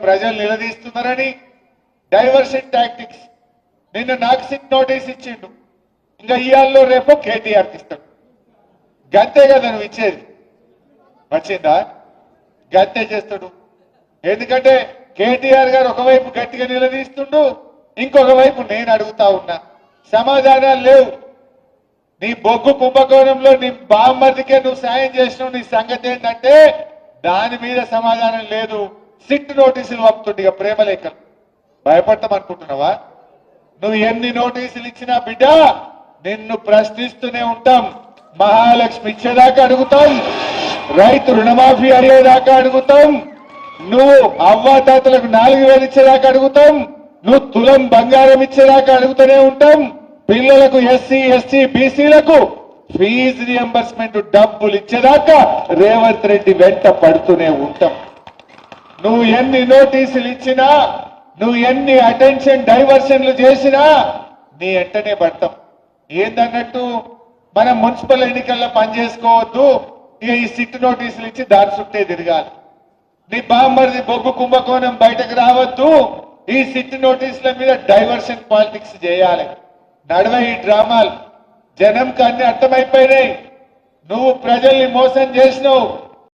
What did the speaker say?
ప్రజలు నిలదీస్తున్నారని diversion tactics. నిన్న నాకు సిట్ నోటీస్ ఇచ్చిండు, ఇంకా ఇయాల్లో రేపు కేటీఆర్కి ఇస్తాడు. గంతే కదా నువ్వు ఇచ్చేది, వచ్చిందా? గంతే చేస్తాడు. ఎందుకంటే కేటీఆర్ గారు ఒకవైపు గట్టిగా నిలదీస్తుండు, ఇంకొక వైపు నేను అడుగుతా ఉన్నా, సమాధానాలు లేవు. నీ బొగ్గు కుంభకోణంలో నీ బామ్మర్దికే నువ్వు సాయం చేసినావు, నీ సంగతి ఏంటంటే దాని మీద సమాధానం లేదు. సిట్ నోటీసులు పంపుతుండే ఇక ప్రేమలేఖలు. భయపడతాం అనుకుంటున్నావా? నువ్వు ఎన్ని నోటీసులు ఇచ్చినా బిడ్డ నిన్ను ప్రశ్నిస్తూనే ఉంటాం. మహాలక్ష్మి ఇచ్చేదాకా అడుగుతాం, రైతు రుణమాఫీ అయ్యేదాకా అడుగుతాం, నువ్వు అవ్వాతాతలకు 4000 ఇచ్చేదాకా అడుగుతాం, నువ్వు తులం బంగారం ఇచ్చేదాకా అడుగుతూనే ఉంటాం. పిల్లలకు ఎస్సీ ఎస్టీ బీసీలకు ఫీజు రియంబర్స్మెంట్ డబ్బులు ఇచ్చేదాకా రేవంత్ రెడ్డి వెంట పడుతూనే ఉంటాం. నువ్వు ఎన్ని నోటీసులు ఇచ్చినా, నువ్వు ఎన్ని అటెన్షన్ డైవర్షన్లు చేసినా నీ వెంటనే పడతాం. ఏందన్నట్టు మనం మున్సిపల్ ఎన్నికల్లో పనిచేసుకోవద్దు, ఇక ఈ సిట్ నోటీసులు ఇచ్చి దాని చుట్టే తిరగాలి. నీ బామ్మర్ది బొగ్గు కుంభకోణం బయటకు రావద్దు, ఈ సిట్ నోటీసుల మీద డైవర్షన్ పాలిటిక్స్ చేయాలి. నడవ ఈ డ్రామాలు. జనంకి అన్ని అర్థమైపోయినాయి. నువ్వు ప్రజల్ని మోసం చేసినావు,